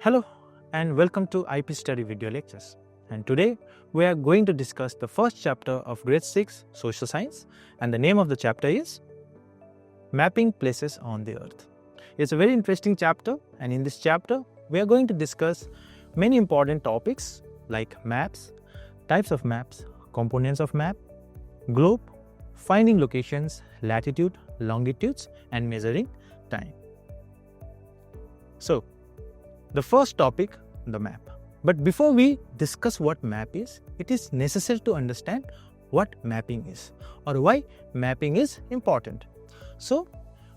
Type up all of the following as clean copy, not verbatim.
Hello and welcome to IP Study video lectures. And today we are going to discuss the first chapter of grade 6 social science, and the name of the chapter is Mapping Places on the Earth. It's a very interesting chapter, and in this chapter we are going to discuss many important topics like maps, types of maps, components of map, globe, finding locations, latitude, longitudes and measuring time. So the first topic, the map. But before we discuss what map is, it is necessary to understand what mapping is or why mapping is important. So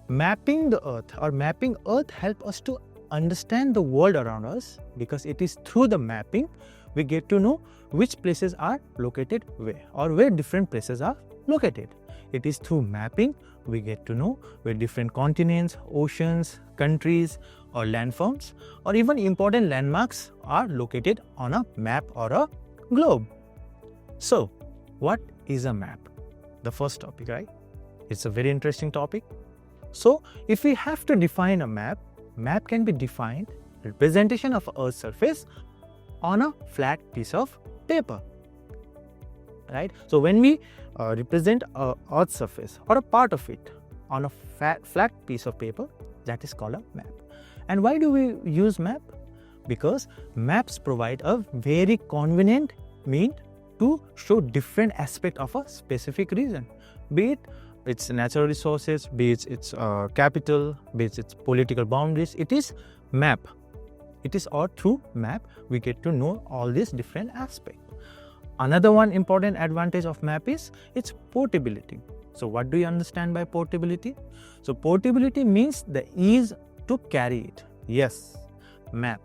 mapping the earth or mapping earth help us to understand the world around us, because it is through the mapping we get to know which places are located where or where different places are located. It is through mapping we get to know where different continents, oceans, countries or landforms or even important landmarks are located on a map or a globe. So, what is a map? The first topic, right? It's a very interesting topic. So, if we have to define a map, map can be defined representation of Earth's surface on a flat piece of paper. Right? So, when we represent Earth's surface or a part of it on a flat piece of paper, that is called a map. And why do we use map? Because maps provide a very convenient means to show different aspects of a specific region, be it its natural resources, be it its capital, be it its political boundaries. It is map. It is all through map we get to know all these different aspects. Another one important advantage of map is its portability. So what do you understand by portability? So portability means the ease to carry it. Yes, map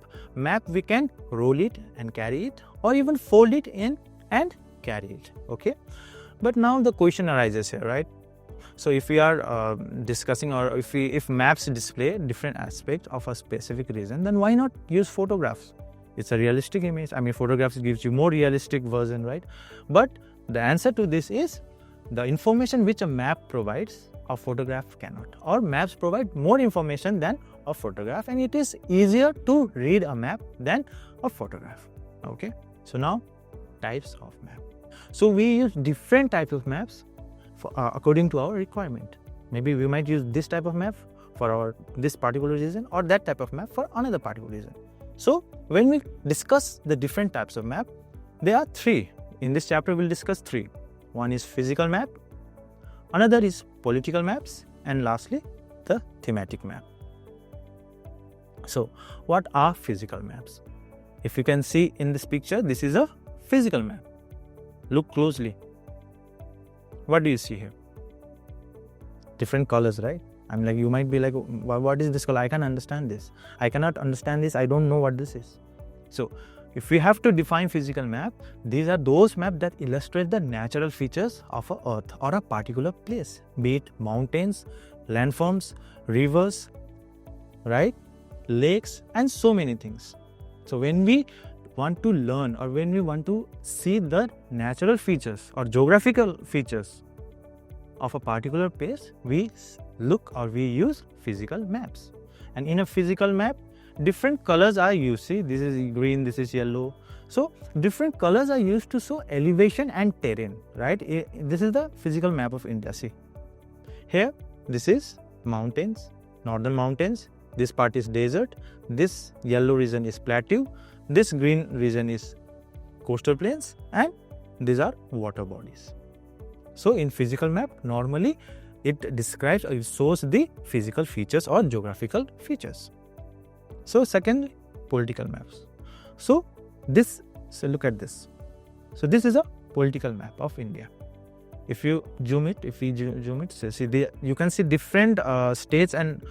we can roll it and carry it, or even fold it in and carry it. Okay, but now the question arises here, right? So if we are discussing, or if maps display different aspects of a specific region, then why not use photographs? It's a realistic image. I mean, photographs gives you more realistic version, right? But the answer to this is the information which a map provides, a photograph cannot, or maps provide more information than a photograph, and it is easier to read a map than a photograph. Okay, so now types of map. So we use different types of maps for, according to our requirement. Maybe we might use this type of map for this particular region, or that type of map for another particular region. So when we discuss the different types of map, there are three. In this chapter we'll discuss three. One is physical map, another is political maps, and lastly the thematic map. So what are physical maps? If you can see in this picture, this is a physical map. Look closely. What do you see here? Different colors, right? I'm like, you might be like, what is this color? I can't understand this. I cannot understand this. I don't know what this is. So if we have to define physical map, these are those maps that illustrate the natural features of a earth or a particular place, be it mountains, landforms, rivers, right, lakes, and so many things. So when we want to learn, or when we want to see the natural features or geographical features of a particular place, we look or we use physical maps. And in a physical map, different colors are used. See, this is green, this is yellow. So different colors are used to show elevation and terrain, right? This is the physical map of India. See, here this is mountains, northern mountains. This part is desert. This yellow region is plateau. This green region is coastal plains, and these are water bodies. So in physical map, normally it describes or it shows the physical features or geographical features. So second, political maps. So look at this. So this is a political map of India. If you zoom it, so see you can see different states and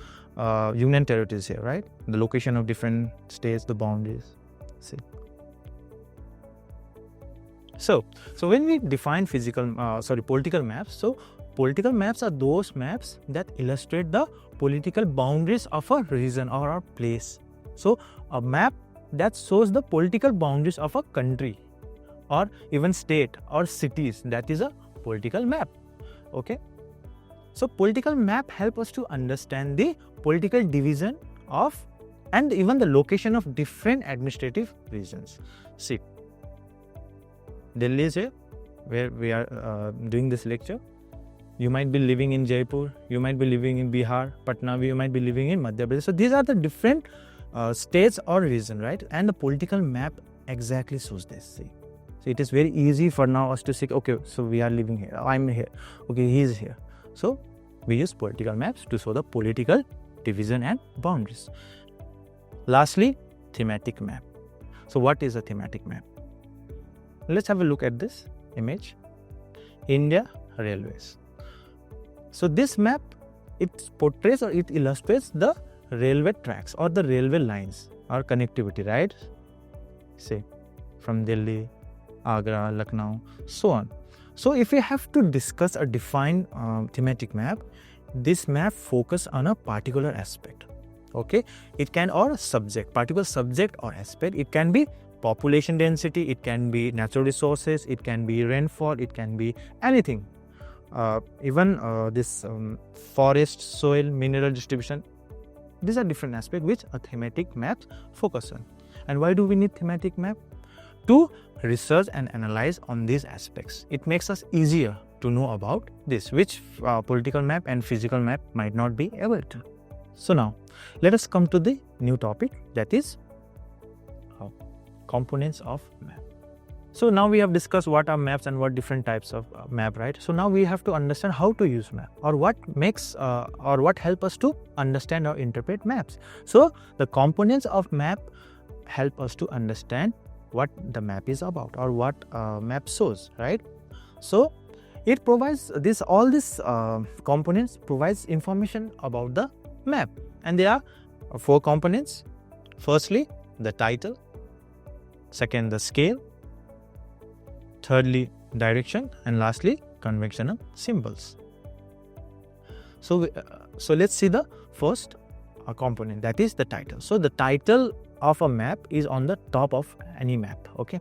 union territories here, right? The location of different states, the boundaries. See. So when we define political maps, so political maps are those maps that illustrate the political boundaries of a region or a place. So a map that shows the political boundaries of a country or even state or cities, that is a political map. Okay. So political map help us to understand the political division of and even the location of different administrative regions. See, Delhi is here, where we are doing this lecture. You might be living in Jaipur, you might be living in Bihar, Patna, you might be living in Madhya Pradesh. So these are the different states or region, right? And the political map exactly shows this. See, so it is very easy for now us to say, okay, so we are living here, I'm here, okay, he is here. So we use political maps to show the political division and boundaries. Lastly, thematic map. So what is a thematic map? Let's have a look at this image. India Railways. So this map, it portrays or it illustrates the railway tracks or the railway lines or connectivity, right? Say from Delhi, Agra, Lucknow, so on. So if we have to discuss or define thematic map, this map focus on a particular aspect. Okay, it can or subject, particular subject or aspect. It can be population density, it can be natural resources, it can be rainfall, it can be anything. Even this forest, soil, mineral distribution. These are different aspects which a thematic map focus on. And why do we need thematic map? To research and analyze on these aspects. It makes us easier to know about this, which political map and physical map might not be able to. So now, let us come to the new topic, that is components of map. So now we have discussed what are maps and what different types of map, right? So now we have to understand how to use map or what makes or what help us to understand or interpret maps. So the components of map help us to understand what the map is about or what map shows, right? So it provides this, all these components provides information about the map, and there are 4 components. Firstly, the title. Second, the scale. Thirdly, direction, and lastly, conventional symbols. So let's see the first component, that is the title. So the title of a map is on the top of any map. Okay,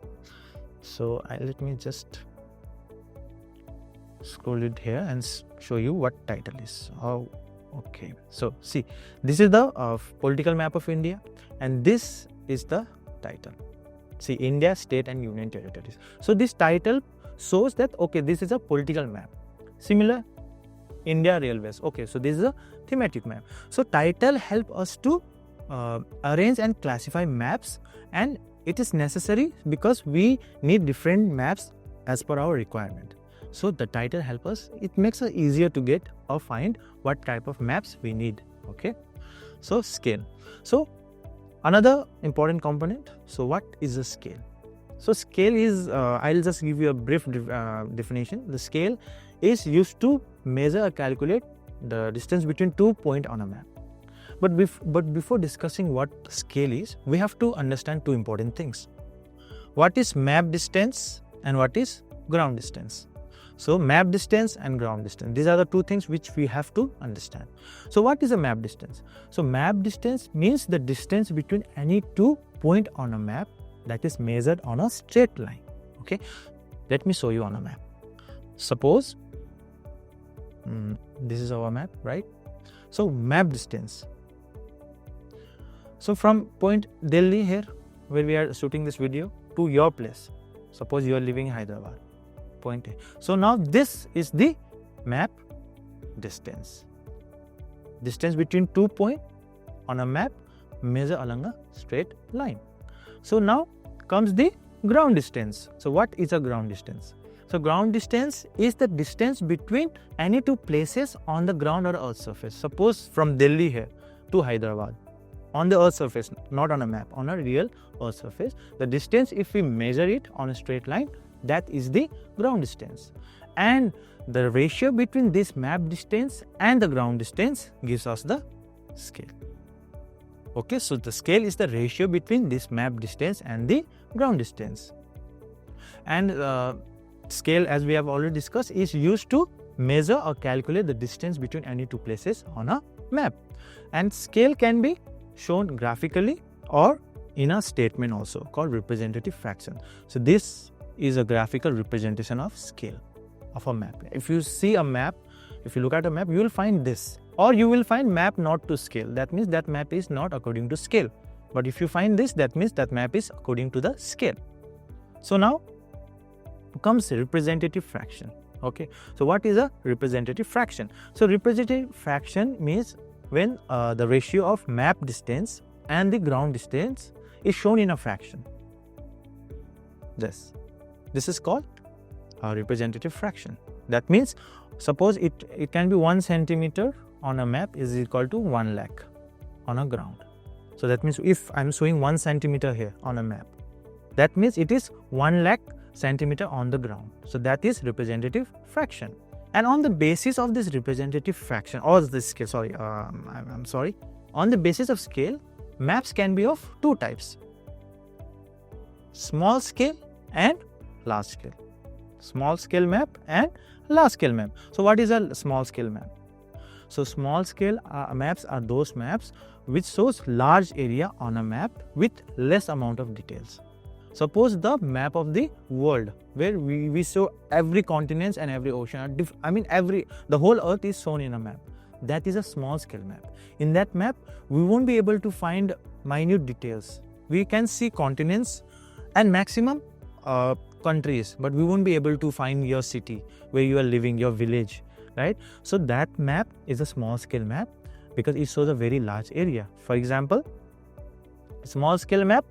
so let me just scroll it here and show you what title is. Oh, okay. So see, this is the political map of India, and this is the title. See, India, state and union territories. So this title shows that, okay, this is a political map. Similar, India Railways. Okay, so this is a thematic map. So title help us to arrange and classify maps, and it is necessary because we need different maps as per our requirement. So the title help us, it makes it easier to get or find what type of maps we need. Okay, so scale. So another important component. So what is a scale? So scale is, I'll just give you a brief definition. The scale is used to measure or calculate the distance between 2 points on a map. But before discussing what scale is, we have to understand 2 important things. What is map distance and what is ground distance? So map distance and ground distance, these are the 2 things which we have to understand. So what is a map distance? So map distance means the distance between any 2 points on a map that is measured on a straight line. Okay, let me show you on a map. Suppose this is our map, right? So map distance. So from point Delhi here, where we are shooting this video, to your place. Suppose you are living in Hyderabad. Point A. So now this is the map distance. Distance between 2 points on a map measured along a straight line. So now comes the ground distance. So what is a ground distance? So ground distance is the distance between any 2 places on the ground or earth surface. Suppose from Delhi here to Hyderabad, on the earth surface, not on a map, on a real earth surface, the distance, if we measure it on a straight line, that is the ground distance. And the ratio between this map distance and the ground distance gives us the scale. Okay, so the scale is the ratio between this map distance and the ground distance. And scale, as we have already discussed, is used to measure or calculate the distance between any 2 places on a map. And scale can be shown graphically or in a statement also called representative fraction. So this is a graphical representation of scale of a map. If you see a map, if you look at a map, you will find this Or you will find map not to scale. That means that map is not according to scale. But if you find this, that means that map is according to the scale. So now comes representative fraction. Okay, so what is a representative fraction? So representative fraction means when the ratio of map distance and the ground distance is shown in a fraction. This is called a representative fraction. That means suppose it can be 1 centimeter on a map is equal to 1 lakh on a ground. So that means if I am showing 1 centimeter here on a map, that means it is 1 lakh centimeter on the ground. So that is representative fraction. And on the basis of this representative fraction or this scale, on the basis of scale, maps can be of two types: small scale and large scale. Small scale map and large scale map. So what is a small scale map? So small scale maps are those maps which shows large area on a map with less amount of details. Suppose the map of the world where we show every continent and every ocean, the whole earth is shown in a map. That is a small scale map. In that map, we won't be able to find minute details. We can see continents and maximum countries, but we won't be able to find your city, where you are living, your village, right? So that map is a small scale map because it shows a very large area. For example, small scale map,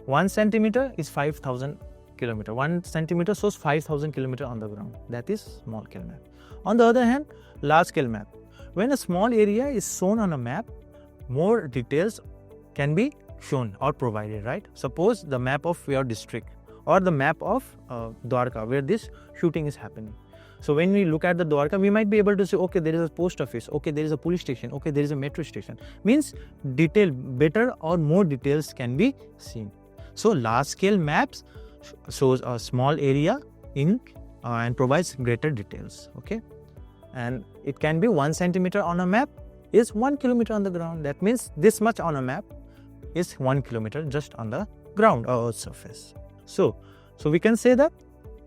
1 centimeter is 5,000 kilometer. 1 centimeter shows 5,000 kilometer on the ground. That is small scale map. On the other hand, large scale map. When a small area is shown on a map, more details can be shown or provided, right? Suppose the map of your district or the map of Dwarka, where this shooting is happening. So when we look at the Dwarka, we might be able to say, okay, there is a post office, okay, there is a police station, okay, there is a metro station. Means better or more details can be seen. So large scale maps shows a small area in and provides greater details. Okay, and it can be 1 centimeter on a map is 1 kilometer on the ground. That means this much on a map is 1 kilometer just on the ground or Earth's surface. So we can say that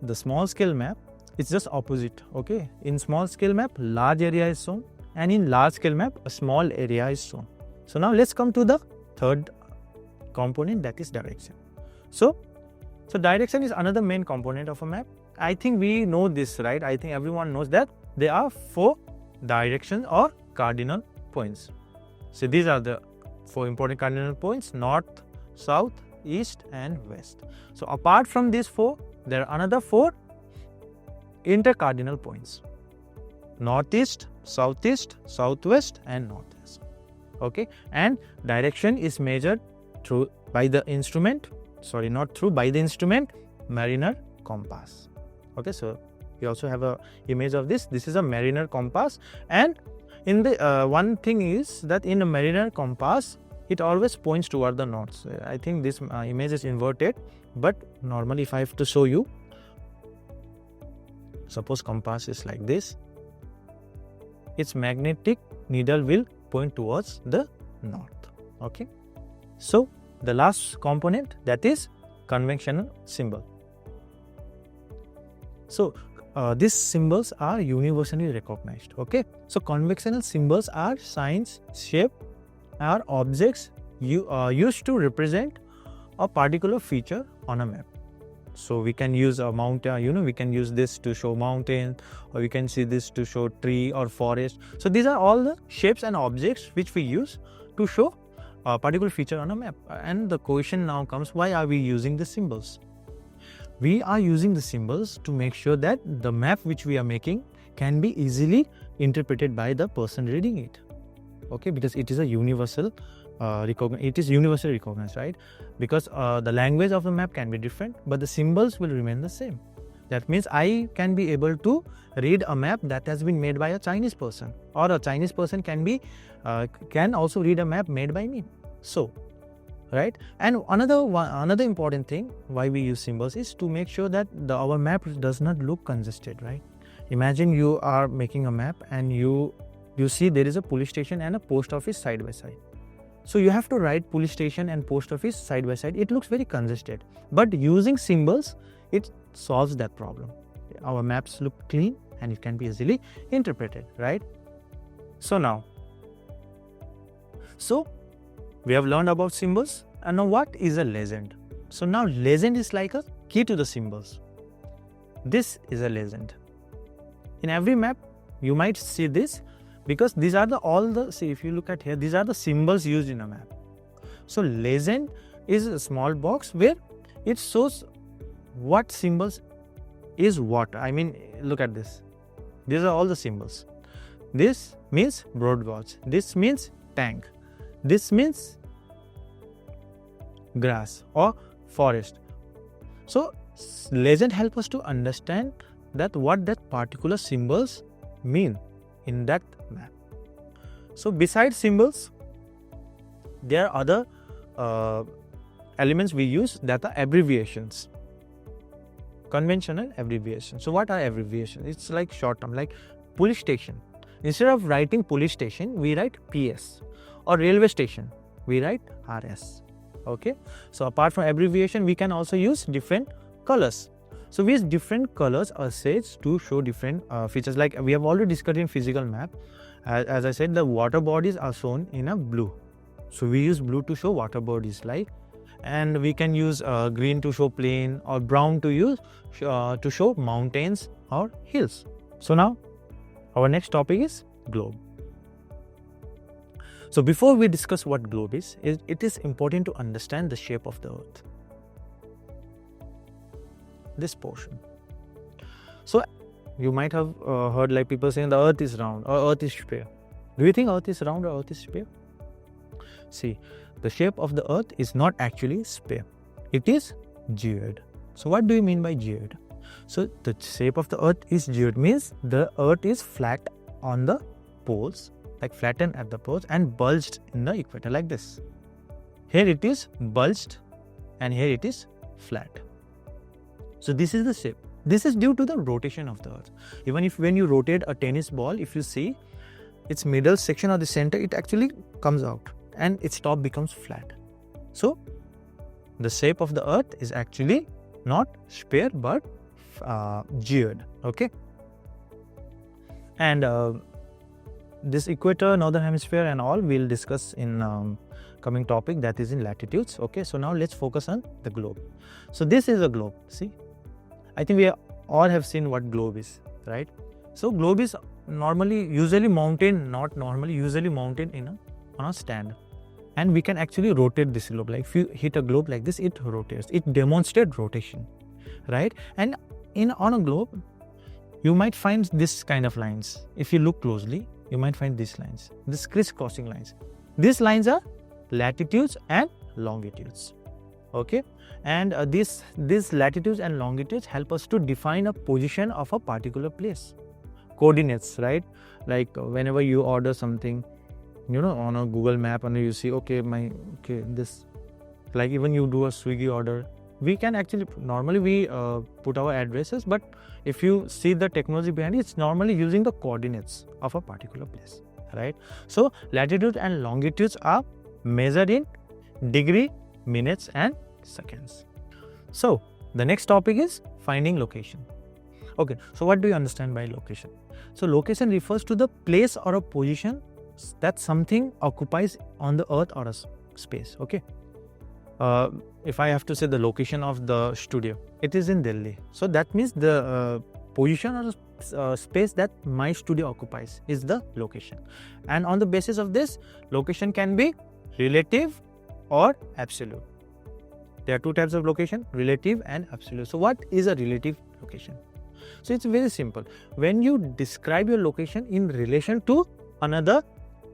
the small scale map is just opposite. Okay, in small scale map, large area is shown, and in large scale map, a small area is shown. So now let's come to the third component, that is direction. So direction is another main component of a map. I think we know this, right? I think everyone knows that there are 4 directions or cardinal points. So these are the 4 important cardinal points: north, south, east and west. So apart from these 4, there are another 4 intercardinal points: northeast, southeast, southwest and northwest. Okay, and direction is measured by the instrument mariner compass. Okay, so we also have a image of this. This is a mariner compass, and in the one thing is that in a mariner compass, it always points toward the north. So I think this image is inverted, but normally if I have to show you, suppose compass is like this, its magnetic needle will point towards the north. Okay, so the last component, that is conventional symbol. So these symbols are universally recognized. Okay, so conventional symbols are signs, shape, or objects used to represent a particular feature on a map. So we can use a mountain, we can use this to show mountain, or we can see this to show tree or forest. So these are all the shapes and objects which we use to show a particular feature on a map. And the question now comes, why are we using the symbols? We are using the symbols to make sure that the map which we are making can be easily interpreted by the person reading it. Okay, because it is a universal universally recognized, right? Because the language of the map can be different, but the symbols will remain the same. That means I can be able to read a map that has been made by a Chinese person, or a Chinese person can also read a map made by me. So, right? And another important thing why we use symbols is to make sure that our map does not look congested, right? Imagine you are making a map and you see there is a police station and a post office side by side. So you have to write police station and post office side by side. It looks very congested, but using symbols, it solves that problem. Our maps look clean and it can be easily interpreted, right? So we have learned about symbols, and now what is a legend? So now legend is like a key to the symbols. This is a legend. In every map you might see this, because these are see, if you look at here, these are the symbols used in a map. So legend is a small box where it shows what symbols is what. I mean, look at this. These are all the symbols. This means broad gauge. This means tank. This means grass or forest. So legend help us to understand that what that particular symbols mean in that map. So besides symbols, there are other elements we use that are abbreviations. Conventional abbreviations. So what are abbreviations? It's like short term, like police station. Instead of writing police station, we write PS. Or railway station, we write RS. Okay. So apart from abbreviation, we can also use different colors. So we use different colors or shades to show different features. Like we have already discussed in physical map. As I said, the water bodies are shown in a blue. So we use blue to show water bodies, like, and we can use green to show plain, or brown to use to show mountains or hills. So now our next topic is globe. So before we discuss what globe is, it is important to understand the shape of the earth. This portion. So you might have heard like people saying the earth is round or earth is sphere. Do you think earth is round or earth is sphere? See, the shape of the earth is not actually sphere. It is geoid. So what do you mean by geoid? So the shape of the earth is geoid, means the earth is flat on the poles, like flattened at the poles and bulged in the equator like this. Here it is bulged and here it is flat. So this is the shape. This is due to the rotation of the earth. Even if when you rotate a tennis ball, if you see its middle section or the center, it actually comes out and its top becomes flat. So the shape of the earth is actually not sphere but geoid. Okay. And this equator, northern hemisphere and all we'll discuss in coming topic, that is in latitudes. Okay, so now let's focus on the globe. So this is a globe. See, I think we all have seen what globe is, right? So globe is usually mounted on a stand, and we can actually rotate this globe. Like if you hit a globe like this, it rotates. It demonstrates rotation, right? And on a globe, you might find this kind of lines. If you look closely, you might find these lines, these crisscrossing lines. These lines are latitudes and longitudes. Okay, and these latitudes and longitudes help us to define a position of a particular place. Coordinates, right? Like whenever you order something, on a Google map, and you see, this, like even you do a Swiggy order, we can actually, normally we put our addresses, but if you see the technology behind it, it's normally using the coordinates of a particular place, right? So latitude and longitudes are measured in degree, minutes and seconds. So the next topic is finding location. Okay, so what do you understand by location? So location refers to the place or a position that something occupies on the earth or a space. Okay. If I have to say the location of the studio, it is in Delhi. So that means the position or space that my studio occupies is the location. And on the basis of this, location can be relative or absolute. There are two types of location, relative and absolute. So what is a relative location? So it's very simple. When you describe your location in relation to another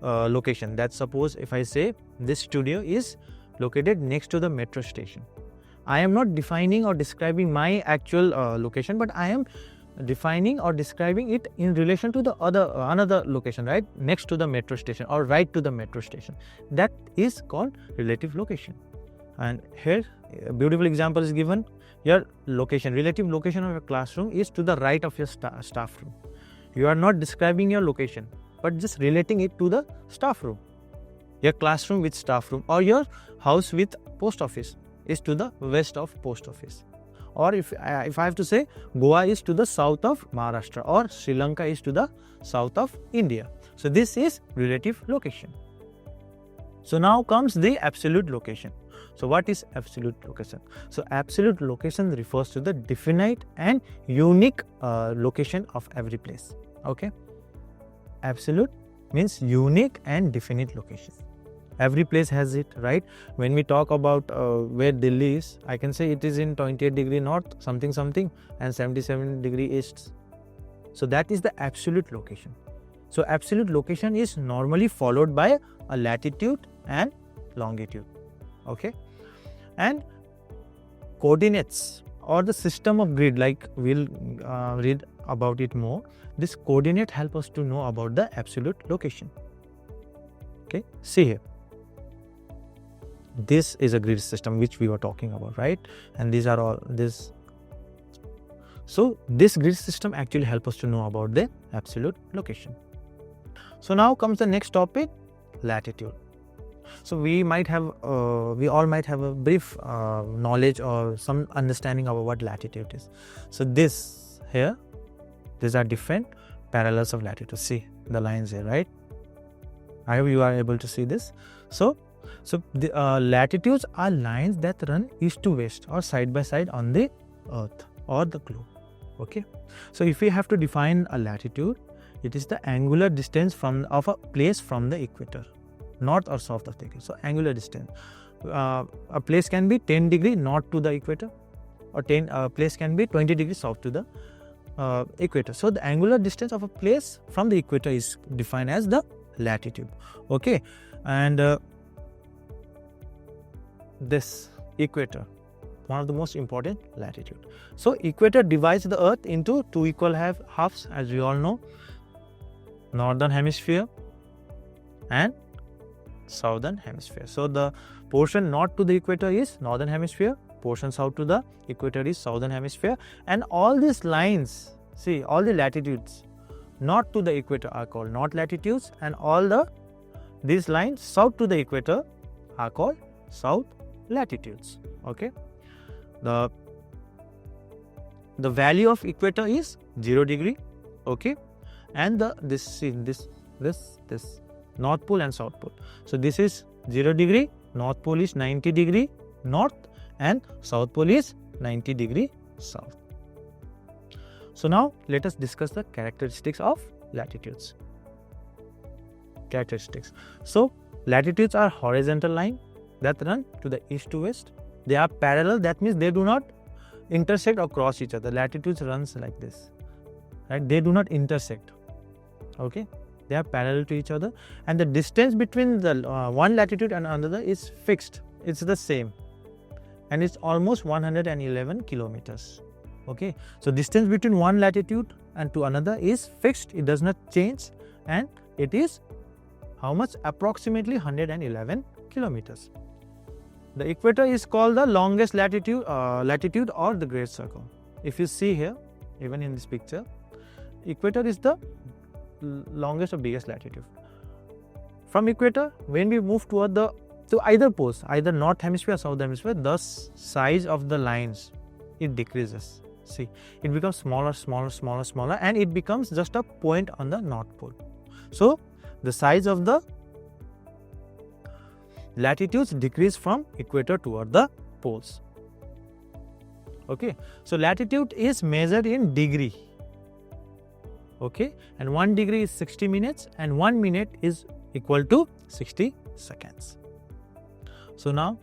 location, that's suppose if I say this studio is located next to the metro station. I am not defining or describing my actual location, but I am defining or describing it in relation to the another location, right, next to the metro station or right to the metro station. That is called relative location. And here a beautiful example is given. Your location, relative location of your classroom is to the right of your staff room. You are not describing your location, but just relating it to the staff room. Your classroom with staff room, or your house with post office is to the west of post office. or if I have to say, Goa is to the south of Maharashtra or Sri Lanka is to the south of India. So this is relative location. So now comes the absolute location. So what is absolute location? So absolute location refers to the definite and unique location of every place. Okay, absolute means unique and definite location. Every place has it, right? When we talk about where Delhi is, I can say it is in 28 degree north something and 77 degree east. So that is the absolute location. So absolute location is normally followed by a latitude and longitude. Okay, and coordinates or the system of grid, like we'll read about it more. This coordinate help us to know about the absolute location. Okay, see here. This is a grid system which we were talking about, right? And these are all this. So this grid system actually help us to know about the absolute location. So now comes the next topic, latitude. So we all might have a brief knowledge or some understanding of what latitude is. So this here, these are different parallels of latitude. See the lines here, right? I hope you are able to see this. So the latitudes are lines that run east to west or side by side on the earth or the globe. Okay. So if we have to define a latitude, it is the angular distance of a place from the equator, north or south of the equator. So angular distance. A place can be 10 degree north to the equator, or a place can be 20 degrees south to the equator. So the angular distance of a place from the equator is defined as the latitude. Okay, and this equator, one of the most important latitude. So equator divides the earth into two equal halves, as we all know, northern hemisphere and southern hemisphere. So the portion north to the equator is northern hemisphere, portion south to the equator is southern hemisphere, and all these lines, see all the latitudes north to the equator are called north latitudes, and all these lines south to the equator are called south latitudes. Okay, the value of equator is 0 degree. Okay, and this north pole and south pole. So this is 0 degree, north pole is 90 degree north and south pole is 90 degree south. So now let us discuss the characteristics of latitudes. Characteristics. So latitudes are horizontal line that run to the east to west. They are parallel, that means they do not intersect or cross each other. Latitudes runs like this, right? They do not intersect. Okay, they are parallel to each other, and the distance between the one latitude and another is fixed. It's the same, and it's almost 111 kilometers. Okay, so distance between one latitude and to another is fixed. It does not change, and it is how much? Approximately 111 kilometers. The equator is called the longest latitude or the great circle. If you see here, even in this picture, equator is the longest or biggest latitude. From equator, when we move toward to either poles, either north hemisphere or south hemisphere, the size of the lines, it decreases. See, it becomes smaller, and it becomes just a point on the north pole. So the size of the latitudes decrease from equator toward the poles. Okay, so latitude is measured in degree. Okay, and 1 degree is 60 minutes and 1 minute is equal to 60 seconds. So now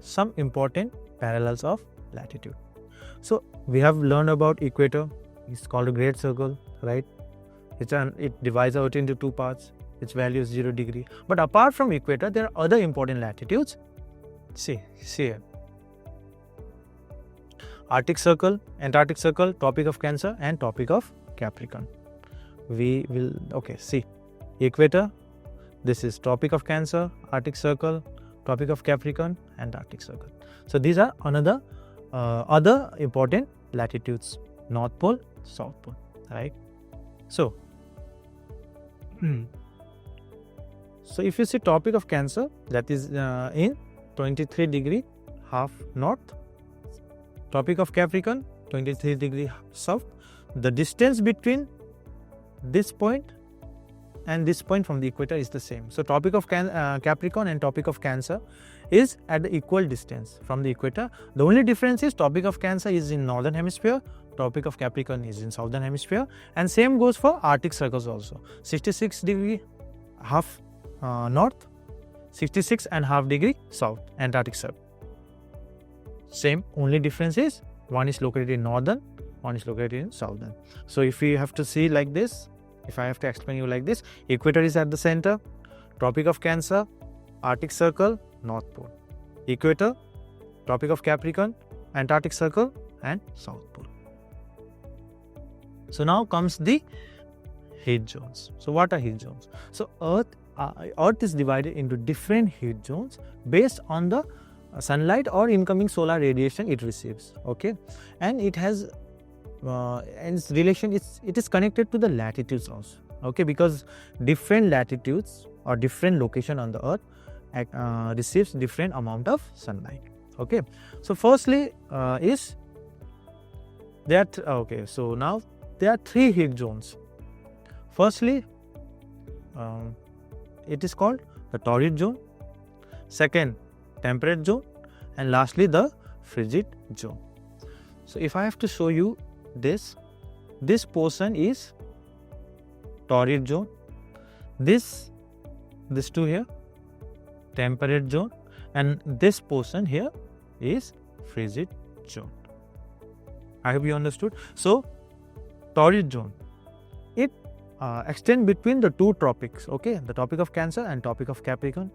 some important parallels of latitude. So we have learned about equator. It's called a great circle, right? It divides out into two parts. Its value is 0 degree. But apart from equator, there are other important latitudes. See here. Arctic Circle, Antarctic Circle, Tropic of Cancer and Tropic of Capricorn. We will, okay, see. Equator, this is Tropic of Cancer, Arctic Circle, Tropic of Capricorn and Arctic Circle. So these are another other important latitudes, North Pole, South Pole, right? So if you see Tropic of Cancer, that is in 23 degree half north, Tropic of Capricorn, 23 degree south. The distance between this point and this point from the equator is the same. So Tropic of Capricorn and Tropic of Cancer is at the equal distance from the equator. The only difference is Tropic of Cancer is in northern hemisphere, Tropic of Capricorn is in southern hemisphere, and same goes for Arctic circles also. 66 degree half north, 66 and half degree south, Antarctic circle. Same, only difference is one is located in northern, one is located in southern. So if we have to see like this, if I have to explain you like this, equator is at the center, Tropic of Cancer, Arctic circle, North Pole. Equator, Tropic of Capricorn, Antarctic circle and South Pole. So now comes the heat zones. So what are heat zones? So Earth is divided into different heat zones based on the sunlight or incoming solar radiation it receives. Okay, and it has and its relation it is connected to the latitudes also. Okay, because different latitudes or different location on the Earth receives different amount of sunlight. Okay, so firstly is that okay. So now there are three heat zones. Firstly, it is called the torrid zone. Second, temperate zone, and lastly the frigid zone. So if I have to show you this portion is torrid zone, this two here temperate zone, and this portion here is frigid zone. I hope you understood. So torrid zone, it extends between the two tropics, okay, the Tropic of Cancer and Tropic of Capricorn,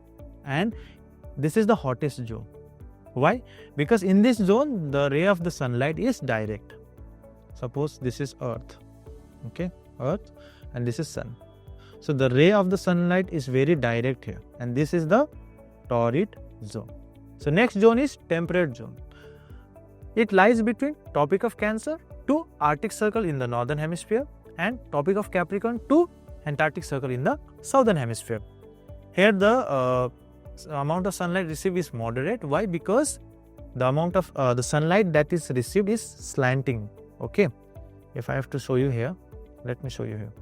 and this is the hottest zone. Why? Because in this zone the ray of the sunlight is direct. Suppose this is Earth, okay, Earth, and this is Sun. So the ray of the sunlight is very direct here, and this is the torrid zone. So next zone is temperate zone. It lies between Tropic of Cancer to Arctic circle in the northern hemisphere and Tropic of Capricorn to Antarctic circle in the southern hemisphere. Here the amount of sunlight received is moderate. Why? Because the amount of the sunlight that is received is slanting. Okay, if I have to show you here, let me show you here.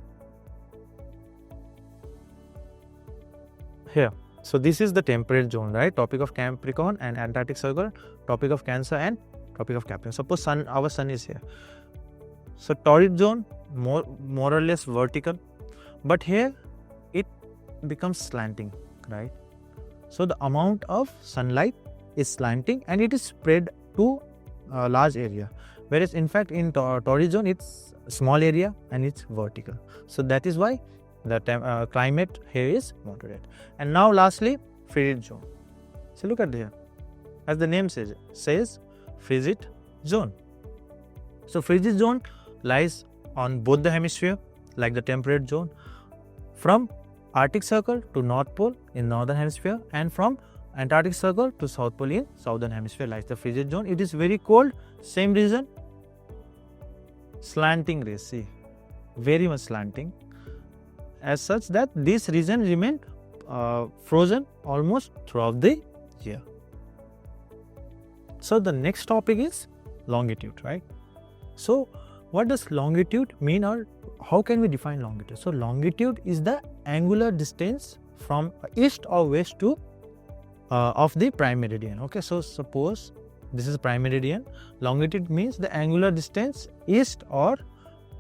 Here, so this is the temperate zone, right? Tropic of Capricorn and Antarctic circle, Tropic of Cancer and Tropic of Capricorn. Suppose our sun is here. So torrid zone more or less vertical, but here it becomes slanting, right? So the amount of sunlight is slanting and it is spread to a large area, whereas in fact in torrid zone it's small area and it's vertical. So that is why the climate here is moderate. And now lastly, frigid zone. So look at here, as the name says frigid zone. So frigid zone lies on both the hemisphere like the temperate zone, from Arctic circle to North Pole in northern hemisphere, and from Antarctic circle to South Pole in southern hemisphere lies the frigid zone. It is very cold, same reason, slanting rays, see, very much slanting, as such that this region remain frozen almost throughout the year. So the next topic is longitude, right? So what does longitude mean, or how can we define longitude? So longitude is the angular distance from east or west to of the prime meridian. Okay, so suppose this is prime meridian. Longitude means the angular distance east or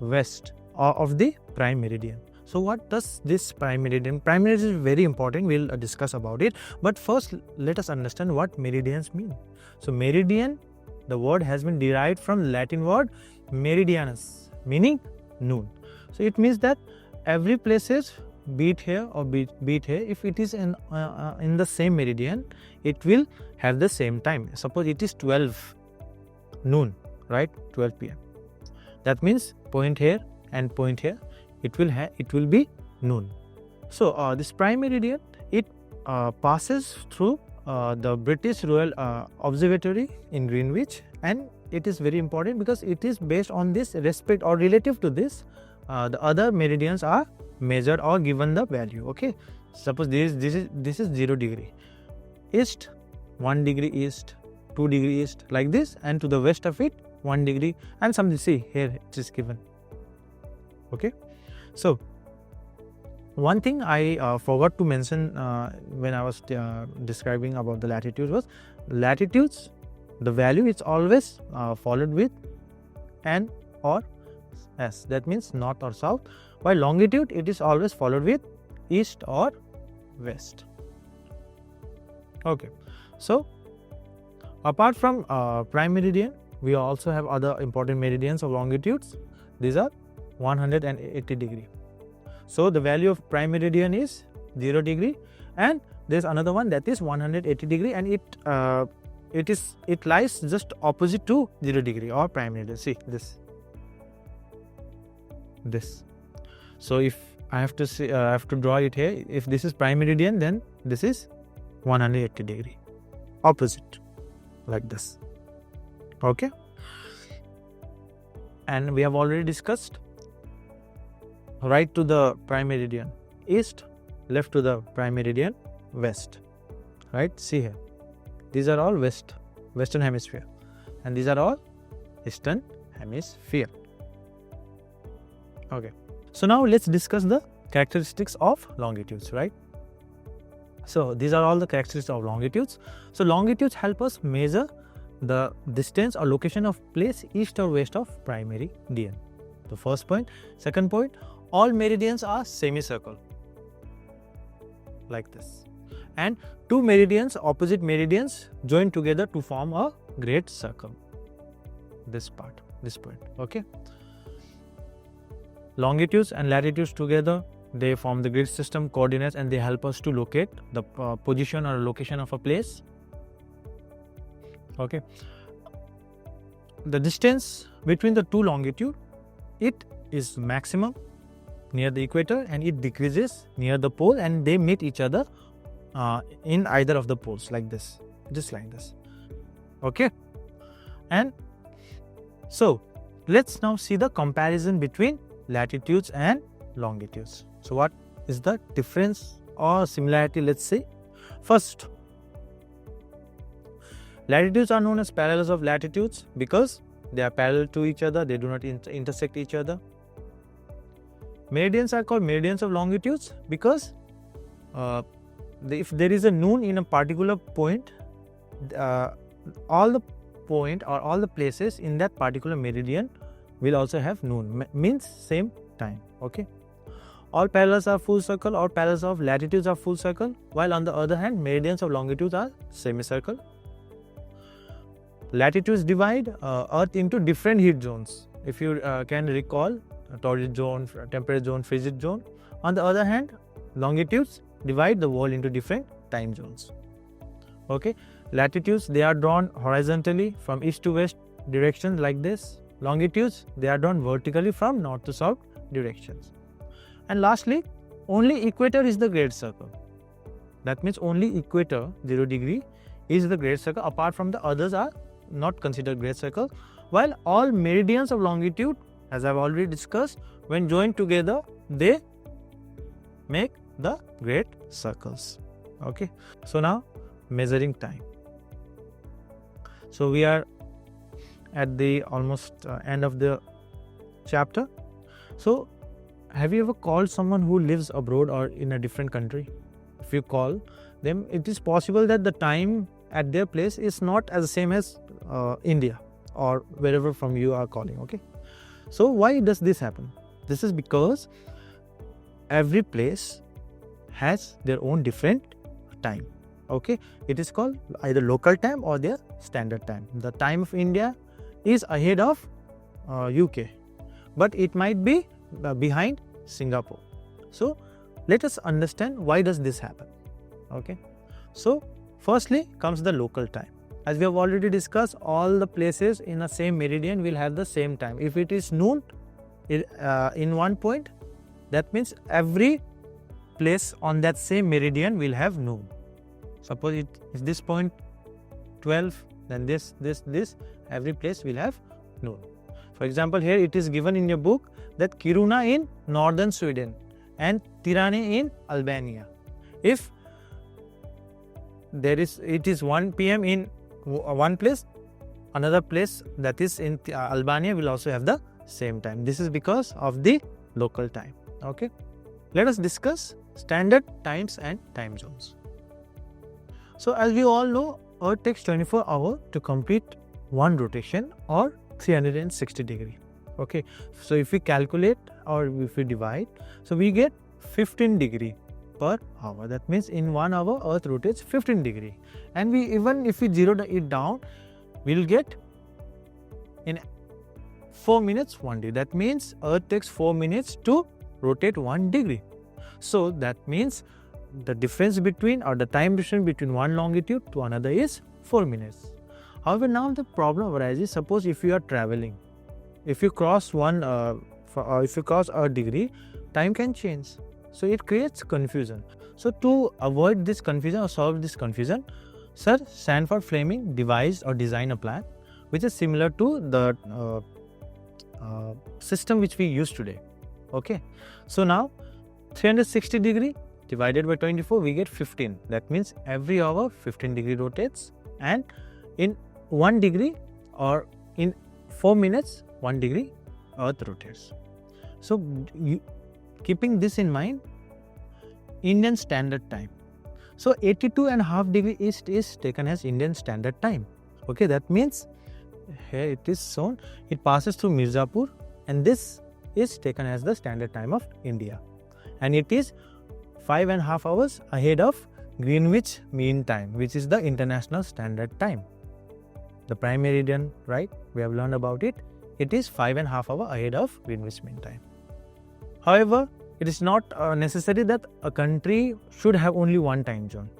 west of the prime meridian. So what does this prime meridian? Prime meridian is very important. We'll discuss about it. But first, let us understand what meridians mean. So meridian, the word has been derived from Latin word meridianus, meaning noon. So it means that every places, beat here or beat here, if it is in the same meridian, it will have the same time. Suppose it is 12 noon, right? 12 p.m. That means point here and point here, it will be noon. So this prime meridian, it passes through the British Royal Observatory in Greenwich, and it is very important because it is based on this respect, or relative to this the other meridians are measured or given the value. Okay, suppose this is 0 degree east, 1 degree east, 2 degree east like this, and to the west of it 1 degree, and some, see here it is given. Okay, so one thing I forgot to mention when I was describing about the latitude was latitudes, the value is always followed with N or S, that means north or south, while longitude it is always followed with east or west. Okay, so apart from prime meridian, we also have other important meridians of longitudes. These are 180 degree. So the value of prime meridian is 0 degree, and there is another one that is 180 degree, and it lies just opposite to 0 degree or prime meridian. See this. So if I have to say, I have to draw it here. If this is prime meridian, then this is 180 degree opposite, like this. Okay, and we have already discussed right to the prime meridian east, left to the prime meridian west, right? See here, these are all western hemisphere, and these are all eastern hemisphere. Okay, so now let's discuss the characteristics of longitudes, right? So these are all the characteristics of longitudes. So longitudes help us measure the distance or location of place east or west of prime meridian. The first point. Second point, all meridians are semicircle, like this, and two meridians, opposite meridians, join together to form a great circle. This part, this point. Okay, longitudes and latitudes together, they form the grid system coordinates, and they help us to locate the position or location of a place. Okay, the distance between the two longitude, it is maximum near the equator, and it decreases near the pole, and they meet each other in either of the poles, like this, just like this. Okay, and so let's now see the comparison between latitudes and longitudes. So what is the difference or similarity? Let's see. First, latitudes are known as parallels of latitudes because they are parallel to each other, they do not intersect each other. Meridians are called meridians of longitudes because if there is a noon in a particular point, all the point or all the places in that particular meridian will also have noon, means same time. Okay, all parallels are full circle, or parallels of latitudes are full circle, while on the other hand meridians of longitudes are semicircle. Latitudes divide Earth into different heat zones. If you can recall, torrid zone, temperate zone, frigid zone. On the other hand, longitudes divide the world into different time zones. Okay, latitudes, they are drawn horizontally from east to west directions, like this. Longitudes, they are drawn vertically from north to south directions. And lastly, only equator is the great circle. That means only equator, 0 degree, is the great circle. Apart from the others are not considered great circle, while all meridians of longitude, as I have already discussed, when joined together, they make the great circles. Okay, so now measuring time. So we are at the almost end of the chapter. So have you ever called someone who lives abroad or in a different country? If you call them, it is possible that the time at their place is not as the same as India or wherever from you are calling. Okay, so why does this happen? This is because every place has their own different time. Okay, it is called either local time or their standard time. The time of India is ahead of UK, but it might be behind Singapore. So let us understand why does this happen. Okay, so firstly comes the local time. As we have already discussed, all the places in a same meridian will have the same time. If it is noon in one point, that means every place on that same meridian will have noon. Suppose it is this point 12, then this, every place will have noon. For example, here it is given in your book that Kiruna in northern Sweden and Tirana in Albania. If it is 1 p.m. in one place, another place that is in Albania will also have the same time. This is because of the local time. Okay, let us discuss standard times and time zones. So as we all know, Earth takes 24 hours to complete one rotation or 360 degree. Okay, so if we calculate or if we divide, so we get 15 degree per hour. That means in 1 hour Earth rotates 15 degree, and we, even if we zero it down, we'll get in 4 minutes 1 degree. That means Earth takes 4 minutes to rotate 1 degree. So that means the difference between, or the time difference between one longitude to another is 4 minutes. However, now the problem arises. Suppose if you are traveling, if you cross if you cross a degree, time can change. So it creates confusion. So to avoid this confusion or solve this confusion, Sir Sanford Fleming devised or designed a plan which is similar to the system which we use today. Okay, so now 360 degree divided by 24, we get 15. That means every hour 15 degree rotates, and in 1 degree or in 4 minutes 1 degree Earth rotates. So keeping this in mind, Indian Standard Time. So 82.5 degree east is taken as Indian Standard Time. Okay, that means here it is shown, it passes through Mirzapur, and this is taken as the standard time of India, and it is 5.5 hours ahead of Greenwich Mean Time, which is the International Standard Time. The prime meridian, right? We have learned about it. It is 5.5 hours ahead of Greenwich Mean Time. However, it is not necessary that a country should have only one time zone.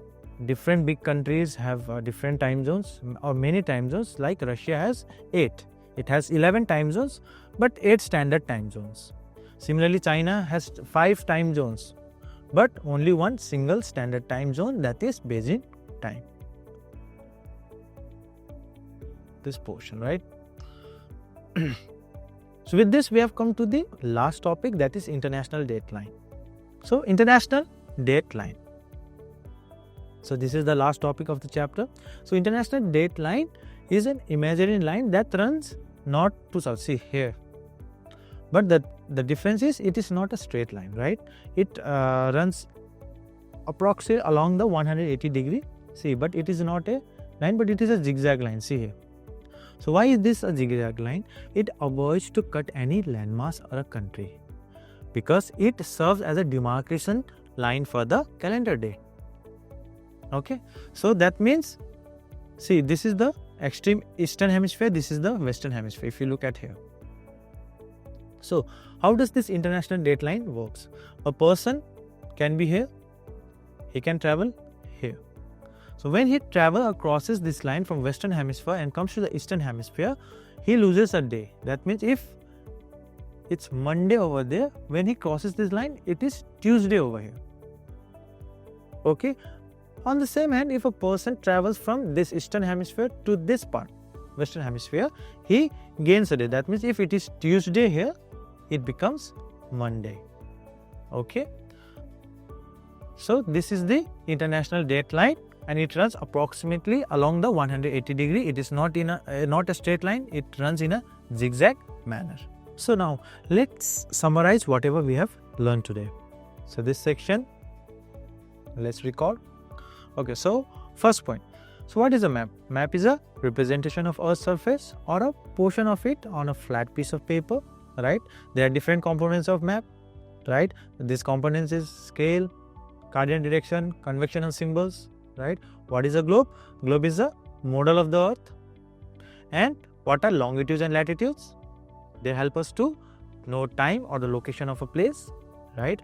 Different big countries have different time zones, or many time zones. Like Russia has 8. It has 11 time zones, but 8 standard time zones. Similarly, China has 5 time zones, but only one single standard time zone, that is Beijing time. This portion, right? So with this, we have come to the last topic, that is international date line. So international date line. So this is the last topic of the chapter. So international date line is an imaginary line that runs north to south. See here. But the difference is, it is not a straight line, right? It runs approximately along the 180 degree. See, but it is not a line, but it is a zigzag line. See here. So why is this a zigzag line? It avoids to cut any landmass or a country, because it serves as a demarcation line for the calendar day. Okay, so that means, see, this is the extreme eastern hemisphere, this is the western hemisphere, if you look at here. So how does this international date line works? A person can be here, he can travel here. So when he travels or crosses this line from western hemisphere and comes to the eastern hemisphere, he loses a day. That means if it's Monday over there, when he crosses this line, it is Tuesday over here. Okay. On the same hand, if a person travels from this eastern hemisphere to this part, western hemisphere, he gains a day. That means if it is Tuesday here, it becomes Monday. Okay. So this is the international date line, and it runs approximately along the 180 degree. It is not in not a straight line. It runs in a zigzag manner. So now let's summarize whatever we have learned today. So this section, let's recall. Okay, so first point. So what is a map? Map is a representation of Earth's surface or a portion of it on a flat piece of paper, right? There are different components of map, right? These components is scale, cardinal direction, convectional symbols, right? What is a globe? Globe is a model of the Earth. And what are longitudes and latitudes? They help us to know time or the location of a place, right?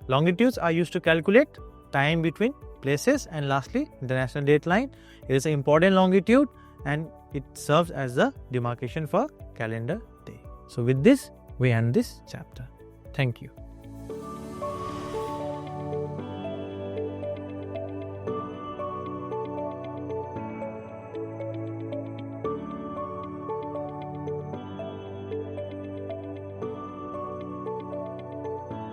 Longitudes are used to calculate time between places, and lastly, international date line. It is an important longitude and it serves as the demarcation for calendar day. So with this, we end this chapter. Thank you.